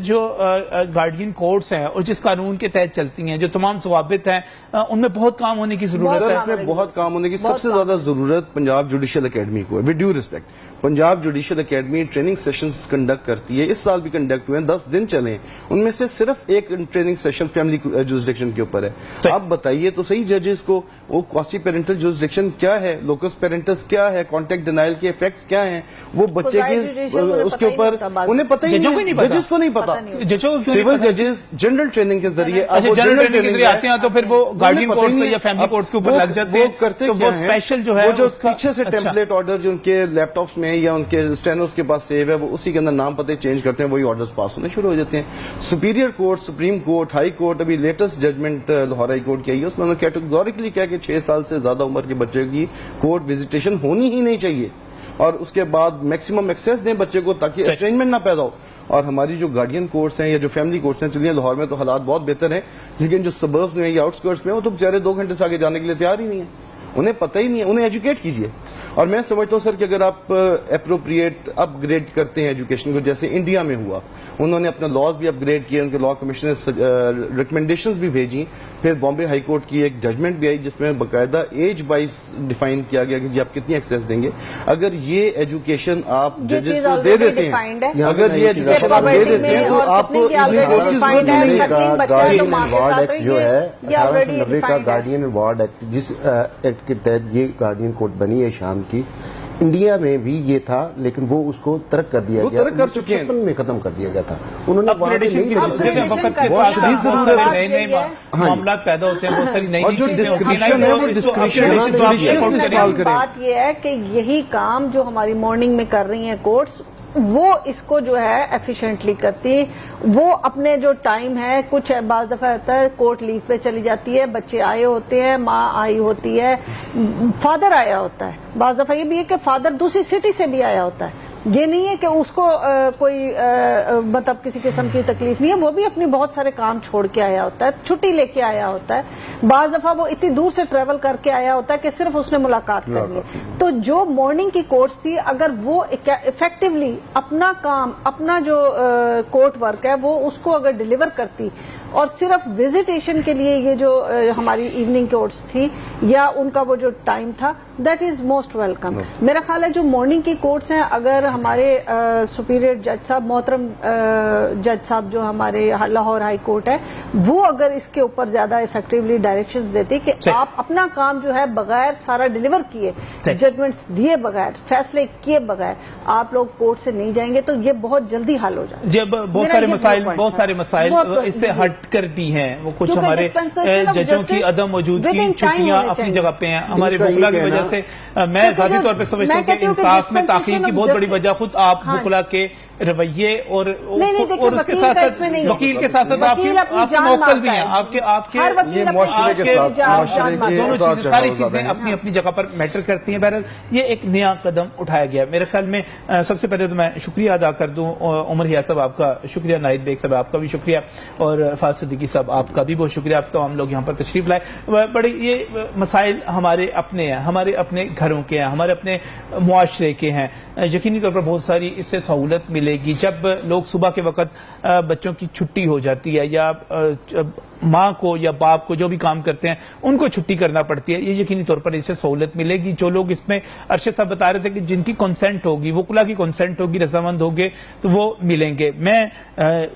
جو گارڈین کورٹس ہیں اور جس قانون کے تحت چلتی ہیں، جو تمام ضوابط ہیں، ان میں بہت کام ہونے کی ضرورت ہے. اس میں بہت کام ہونے کی سب سے زیادہ ضرورت پنجاب جوڈیشل اکیڈمی کو ہے. With due respect, Punjab judicial academy training sessions conduct کرتی ہے. اس سال بھی کنڈکٹ ہوئے ہیں، 10 دن چلے ہیں. ان میں سے صرف ایک ٹریننگ سیشن فیملی جورسڈکشن کے اوپر ہے. آپ بتائیے تو صحیح ججز کو وہ کواسی پیرنٹل جورسڈکشن کیا ہے، لوکس پیرنٹس کیا ہے، کانٹیکٹ ڈینائل کے ایفیکٹس کیا ہیں، وہ بچے کی اس کے اوپر انہیں پتہ ہی نہیں، ججز کو نہیں پتا. سول ججز جنرل ٹریننگ کے ذریعے جنرل ٹریننگ کے ذریعے آتے ہیں تو پھر وہ گارڈین کورٹس یا فیملی کورٹس کے اوپر لگ جاتے ہیں. کرتے وہ اسپیشل جو ہے جو پیچھے سے ٹیمپلیٹ آرڈر جو ان کے لیپ ٹاپس میں یا ان کے اسٹینوس کے پاس سیو ہے، وہ اسی کے اندر نام پتے چینج کرتے ہیں، وہی آرڈرز پاس ہونے شروع ہو جاتے ہیں. Superior court, supreme court, high court, ابھی latest judgment Lahore high court کی آئی ہے، اس میں انہوں نے کیٹیگوریکلی کہا کہ 6 سال سے زیادہ عمر کے بچے کی کورٹ وزیٹیشن ہونی ہی نہیں چاہیے، اور اس کے بعد میکسیمم ایکسیس دیں بچے کو تاکہ اسٹرینجمنٹ نہ پیدا ہو. اور ہماری جو گارڈین کورٹس ہیں یا جو فیملی کورٹس ہیں، چلیے لاہور میں تو حالات بہت بہتر ہیں، لیکن جو سبربس میں یا آؤٹسکرٹس میں وہ تو بیچارے 2 گھنٹے سے آگے جانے کے لیے تیار ہی نہیں ہیں. انہیں پتہ ہی نہیں ہے. انہیں ایجوکیٹ کیجیے. اور میں سمجھتا ہوں سر کہ اگر آپ اپروپریٹ اپ گریڈ کرتے ہیں ایجوکیشن کو، جیسے انڈیا میں ہوا، انہوں نے اپنا لاز بھی اپ گریڈ کیے، ان کے لا کمیشن نے ریکمنڈیشنز بھی بھیجی. پھر بامبے ہائی کورٹ کی ایک ججمنٹ بھی آئی جس میں باقاعدہ ایج وائز ڈیفائن کیا گیا کہ جی آپ کتنی ایکسیس دیں گے. اگر یہ ایجوکیشن آپ ججز کو دے دیتے ہیں، اگر یہ ایجوکیشن آپ دے دیتے ہیں تو آپ کو گارڈین ایوارڈ ایکٹ جو ہے 1890 کا گارڈین ایوارڈ ایکٹ، جس ایکٹ کے تحت یہ گارڈین کورٹ بنی ہے شام کی، انڈیا میں بھی یہ تھا، لیکن وہ اس کو ترک کر دیا گیا، 1956 میں ختم کر دیا گیا تھا. انہوں نے معاملات پیدا ہوتے ہیں، بہت ساری نئی بات یہ ہے کہ یہی کام جو ہماری مارننگ میں کر رہی ہیں کورٹس، وہ اس کو جو ہے ایفیشینٹلی کرتی. وہ اپنے جو ٹائم ہے، کچھ بعض دفعہ ہوتا ہے کورٹ لیو پہ چلی جاتی ہے، بچے آئے ہوتے ہیں، ماں آئی ہوتی ہے، فادر آیا ہوتا ہے، بعض دفعہ یہ بھی ہے کہ فادر دوسری سٹی سے بھی آیا ہوتا ہے. یہ نہیں ہے کہ اس کو کوئی مطلب کسی قسم کی تکلیف نہیں ہے، وہ بھی اپنی بہت سارے کام چھوڑ کے آیا ہوتا ہے، چھٹی لے کے آیا ہوتا ہے. بعض دفعہ وہ اتنی دور سے ٹریول کر کے آیا ہوتا ہے کہ صرف اس نے ملاقات کرنی ہے. تو جو مارننگ کی کورٹس تھی، اگر وہ افیکٹولی اپنا کام، اپنا جو کورٹ ورک ہے وہ اس کو اگر ڈیلیور کرتی، اور صرف وزیٹیشن کے لیے یہ جو ہماری ایوننگ کورٹس تھی یا ان کا وہ جو ٹائم تھا، دیٹ از موسٹ ویلکم. میرا خیال ہے جو مارننگ کی کورٹس ہیں، اگر ہمارے سپیریئر جج صاحب، محترم جج صاحب جو ہمارے لاہور ہائی کورٹ ہے، وہ اگر اس کے اوپر زیادہ افیکٹولی ڈائریکشنز دیتے کہ آپ اپنا کام جو ہے بغیر سارا ڈیلیور کیے، ججمنٹس دیے بغیر، فیصلے کیے بغیر آپ لوگ کورٹ سے نہیں جائیں گے تو یہ بہت جلدی حل ہو جائے. جب بہت سارے مسائل اس سے ہٹ کر بھی ہیں، وہ کچھ ہمارے ججوں کی عدم موجودگی، چھٹیاں اپنی جگہ پہ ہیں، ہمارے وکلا کی وجہ سے. میں ذاتی طور پہ سمجھتا ہوں کہ انصاف میں تاخیر کی بہت بڑی وجہ خود آپ وکلا کے رویے اور اس کے ساتھ ساتھ وکیل کے ساتھ ساتھ آپ کے موکل بھی ہیں، آپ کے دونوں چیزیں، ساری چیزیں اپنی اپنی جگہ پر میٹر کرتی ہیں. بہرحال یہ ایک نیا قدم اٹھایا گیا. میرے خیال میں سب سے پہلے تو میں شکریہ ادا کر دوں عمر حیات صاحب آپ کا شکریہ، ناہید بیگ صاحب آپ کا بھی شکریہ، اور فاضل صدیقی صاحب آپ کا بھی بہت شکریہ. آپ تمام لوگ یہاں پر تشریف لائے. بڑے یہ مسائل ہمارے اپنے ہیں، ہمارے اپنے گھروں کے ہیں، ہمارے اپنے معاشرے کے ہیں. یقینی طور پر بہت ساری اس سے سہولت ملے گی جب لوگ صبح کے وقت بچوں کی چھٹی ہو جاتی ہے، یا ماں کو یا باپ کو جو بھی کام کرتے ہیں ان کو چھٹی کرنا پڑتی ہے. یہ یقینی طور پر اس سے سہولت ملے گی. جو لوگ اس میں ارشد صاحب بتا رہے تھے کہ جن کی کنسنٹ ہوگی، وکلا کی کنسنٹ ہوگی، رضامند ہوگے تو وہ ملیں گے. میں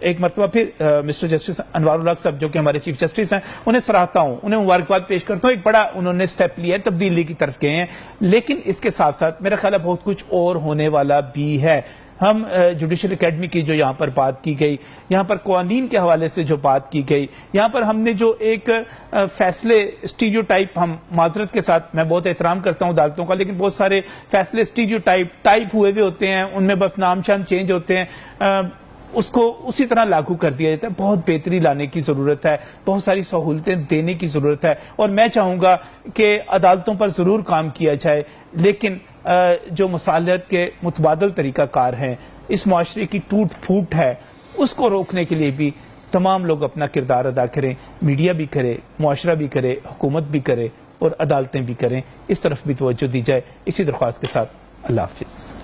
ایک مرتبہ پھر مسٹر جسٹس انوار الحق صاحب جو کہ ہمارے چیف جسٹس ہیں انہیں سراہتا ہوں، انہیں مبارکباد پیش کرتا ہوں. ایک بڑا انہوں نے سٹیپ لیا ہے، تبدیلی کی طرف گئے ہیں. لیکن اس کے ساتھ ساتھ میرا خیال ہے بہت کچھ اور ہونے والا بھی ہے. ہم جوڈیشل اکیڈمی کی جو یہاں پر بات کی گئی، یہاں پر قوانین کے حوالے سے جو بات کی گئی، یہاں پر ہم نے جو ایک فیصلے اسٹیریو ٹائپ، ہم معذرت کے ساتھ میں بہت احترام کرتا ہوں عدالتوں کا، لیکن بہت سارے فیصلے اسٹیریو ٹائپ ہوئے ہوتے ہیں، ان میں بس نام شام چینج ہوتے ہیں، اس کو اسی طرح لاگو کر دیا جاتا ہے. بہت بہتری لانے کی ضرورت ہے، بہت ساری سہولتیں دینے کی ضرورت ہے. اور میں چاہوں گا کہ عدالتوں پر ضرور کام کیا جائے، لیکن جو مصالحت کے متبادل طریقہ کار ہیں، اس معاشرے کی ٹوٹ پھوٹ ہے، اس کو روکنے کے لیے بھی تمام لوگ اپنا کردار ادا کریں. میڈیا بھی کرے، معاشرہ بھی کرے، حکومت بھی کرے، اور عدالتیں بھی کریں. اس طرف بھی توجہ دی جائے. اسی درخواست کے ساتھ اللہ حافظ.